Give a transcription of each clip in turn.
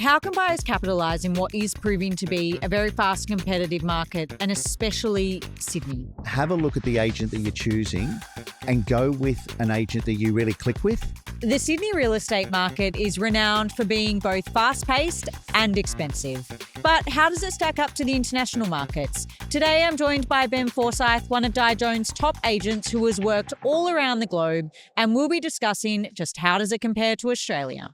How can buyers capitalise in what is proving to be a very fast competitive market, and especially Sydney? Have a look at the agent that you're choosing and go with an agent that you really click with. The Sydney real estate market is renowned for being both fast-paced and expensive. But how does it stack up to the international markets? Today, I'm joined by Ben Forsyth, one of DiJones' top agents who has worked all around the globe, and we'll be discussing just how does it compare to Australia.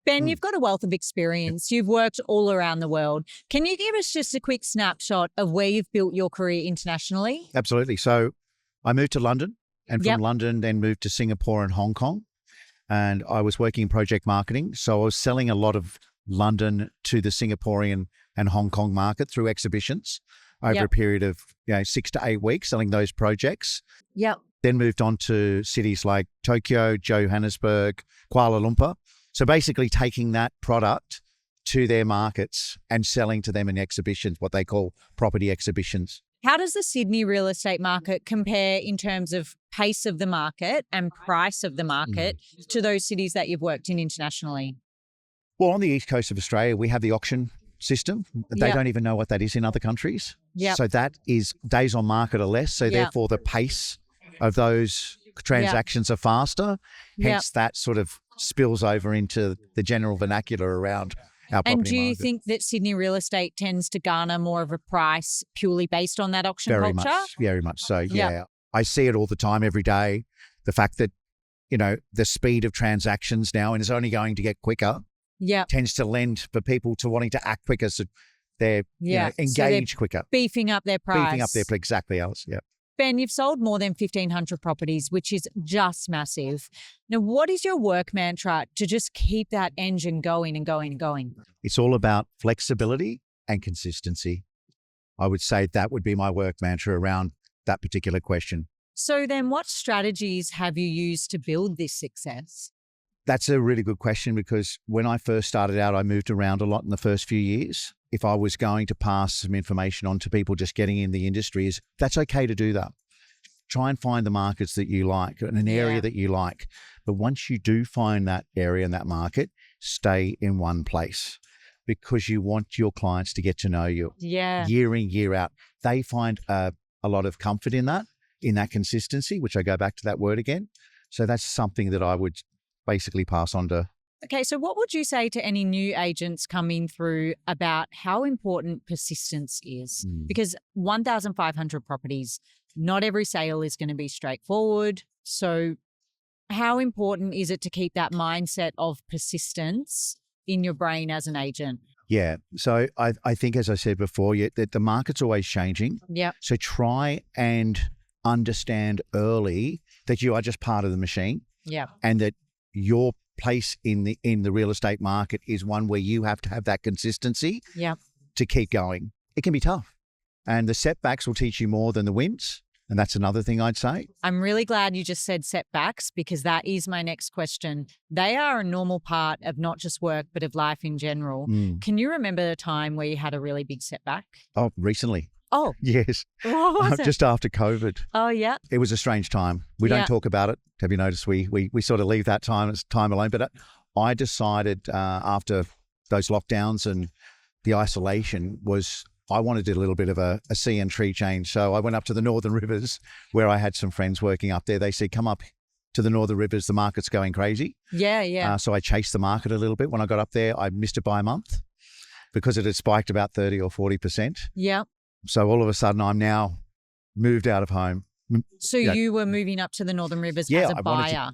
Ben, you've got a wealth of experience. You've worked all around the world. Can you give us just a quick snapshot of where you've built your career internationally? Absolutely. So I moved to London, and from London then moved to Singapore and Hong Kong. And I was working in project marketing. So I was selling a lot of London to the Singaporean and Hong Kong market through exhibitions over a period of 6 to 8 weeks, selling those projects. Then moved on to cities like Tokyo, Johannesburg, Kuala Lumpur. So basically taking that product to their markets and selling to them in exhibitions, what they call property exhibitions. How does the Sydney real estate market compare in terms of pace of the market and price of the market to those cities that you've worked in internationally? Well, on the east coast of Australia, we have the auction system. They don't even know what that is in other countries. So that is days on market or less. So therefore the pace of those transactions are faster. Hence that sort of spills over into the general vernacular around our property And do you market. think that Sydney real estate tends to garner more of a price purely based on that auction culture? Very much so, yeah. I see it all the time, every day. The fact that, the speed of transactions now, and it's only going to get quicker, tends to lend for people to wanting to act quicker, so they're engaged quicker. Beefing up their price. Beefing up their exactly else, Ben, you've sold more than 1,500 properties, which is just massive. Now, what is your work mantra to just keep that engine going and going and going? It's all about flexibility and consistency. I would say that would be my work mantra around that particular question. So then what strategies have you used to build this success? That's a really good question, because when I first started out, I moved around a lot in the first few years. If I was going to pass some information on to people just getting in the industry, that's okay to do that. Try and find the markets that you like and an area that you like. But once you do find that area and that market, stay in one place, because you want your clients to get to know you year in, year out. They find a lot of comfort in that consistency, which I go back to that word again. So that's something that I would basically pass on to. Okay, so what would you say to any new agents coming through about how important persistence is? Because 1,500 properties, not every sale is going to be straightforward. So how important is it to keep that mindset of persistence in your brain as an agent? Yeah. So I think, as I said before, that the market's always changing. So try and understand early that you are just part of the machine. And that your place in the real estate market is one where you have to have that consistency to keep going. It can be tough, and the setbacks will teach you more than the wins. And that's another thing I'd say. I'm really glad you just said setbacks, because that is my next question. They are a normal part of not just work, but of life in general. Can you remember a time where you had a really big setback? Oh, recently. Oh. Yes. What was it? Just after COVID. Oh, yeah. It was a strange time. We don't talk about it. Have you noticed we sort of leave that time as time alone? But I decided after those lockdowns and the isolation I wanted a little bit of a sea and tree change. So I went up to the Northern Rivers, where I had some friends working up there. They said, come up to the Northern Rivers, the market's going crazy. So I chased the market a little bit. When I got up there, I missed it by a month because it had spiked about 30 or 40%. So all of a sudden, I'm now moved out of home. So you were moving up to the Northern Rivers as a buyer?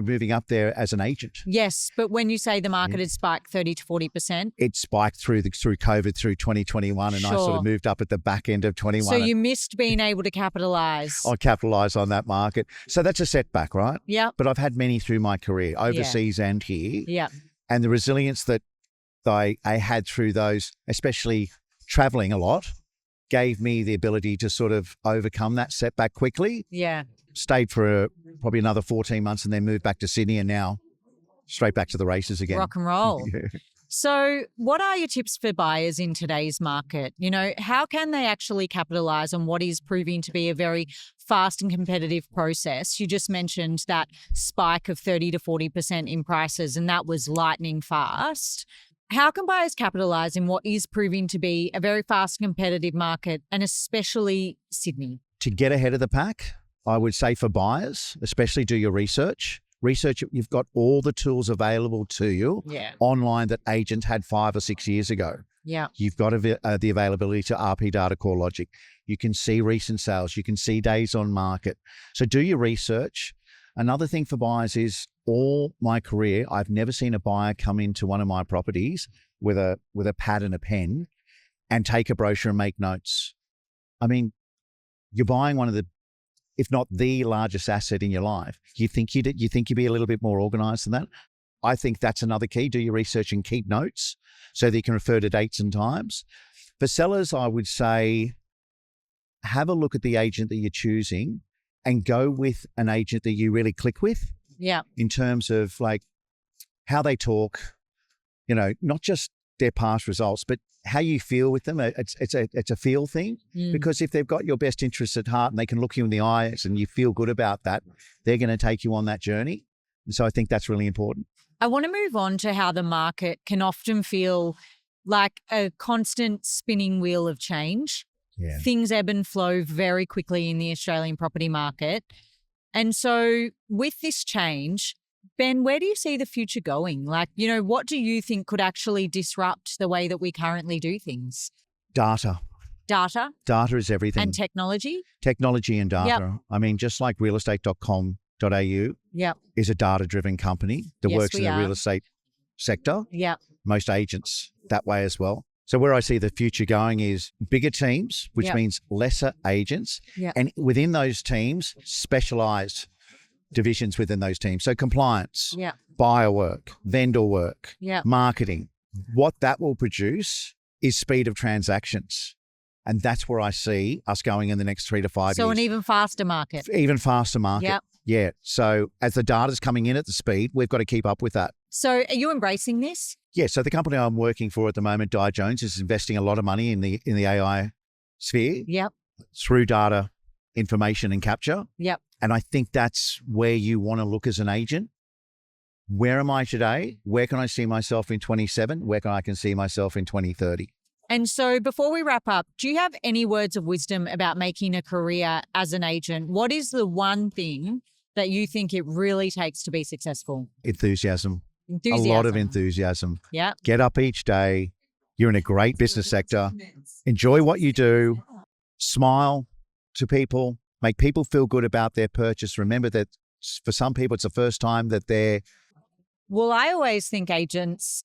Moving up there as an agent. Yes, but when you say the market had spiked 30 to 40%? It spiked through COVID, through 2021, and I sort of moved up at the back end of 21. So you missed being able to capitalise. I capitalised on that market. So that's a setback, right? But I've had many through my career, overseas and here. And the resilience that I had through those, especially travelling a lot, gave me the ability to sort of overcome that setback quickly. Stayed for probably another 14 months and then moved back to Sydney, and now straight back to the races again. Rock and roll. So what are your tips for buyers in today's market? How can they actually capitalise on what is proving to be a very fast and competitive process? You just mentioned that spike of 30 to 40% in prices, and that was lightning fast. How can buyers capitalise in what is proving to be a very fast competitive market, and especially Sydney? To get ahead of the pack, I would say for buyers, especially do your research. You've got all the tools available to you online that agents had 5 or 6 years ago. Yeah. You've got the availability to RP data, CoreLogic. You can see recent sales. You can see days on market. So do your research. Another thing for buyers is, all my career, I've never seen a buyer come into one of my properties with a pad and a pen and take a brochure and make notes. I mean, you're buying one of the, if not the largest asset in your life. You think you'd be a little bit more organized than that? I think that's another key. Do your research and keep notes so that you can refer to dates and times. For sellers, I would say, have a look at the agent that you're choosing and go with an agent that you really click with. Yeah. In terms of like how they talk, not just their past results, but how you feel with them. It's a feel thing, because if they've got your best interests at heart and they can look you in the eyes and you feel good about that, they're going to take you on that journey. And so I think that's really important. I want to move on to how the market can often feel like a constant spinning wheel of change. Yeah. Things ebb and flow very quickly in the Australian property market. And so with this change, Ben, where do you see the future going? Like, what do you think could actually disrupt the way that we currently do things? Data. Data? Data is everything. And technology? Technology and data. Yep. I mean, just like realestate.com.au is a data-driven company that works in the real estate sector. Yeah. Most agents that way as well. So where I see the future going is bigger teams, which means lesser agents. Yep. And within those teams, specialized divisions within those teams. So compliance, buyer work, vendor work, marketing. What that will produce is speed of transactions. And that's where I see us going in the next 3 to 5 years. So an even faster market. Even faster market. Yep. Yeah. So as the data's coming in at the speed, we've got to keep up with that. So are you embracing this? Yeah. So the company I'm working for at the moment, DiJones, is investing a lot of money in the AI sphere. Yep. Through data, information and capture. Yep. And I think that's where you want to look as an agent. Where am I today? Where can I see myself in 27? Where can I see myself in 2030? And so before we wrap up, do you have any words of wisdom about making a career as an agent? What is the one thing that you think it really takes to be successful? Enthusiasm. A lot of enthusiasm. Yeah. Get up each day. You're in a great business sector. Enjoy what you do. Smile to people. Make people feel good about their purchase. Remember that for some people, it's the first time that they're... Well, I always think agents,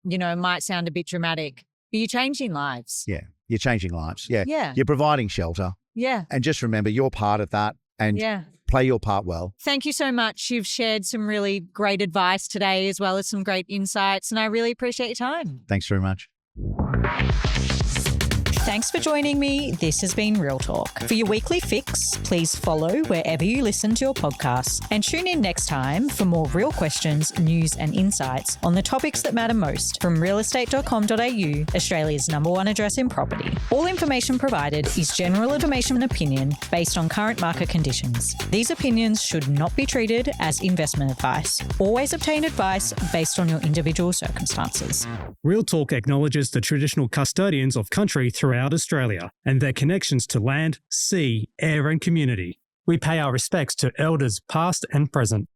might sound a bit dramatic, but you're changing lives. Yeah, you're changing lives. Yeah. Yeah. You're providing shelter. Yeah. And just remember, you're part of that, and play your part well. Thank you so much. You've shared some really great advice today, as well as some great insights, and I really appreciate your time. Thanks very much. Thanks for joining me. This has been Real Talk. For your weekly fix, please follow wherever you listen to your podcasts, and tune in next time for more real questions, news and insights on the topics that matter most from realestate.com.au, Australia's #1 address in property. All information provided is general information and opinion based on current market conditions. These opinions should not be treated as investment advice. Always obtain advice based on your individual circumstances. Real Talk acknowledges the traditional custodians of country throughout Australia and their connections to land, sea, air and community. We pay our respects to elders past and present.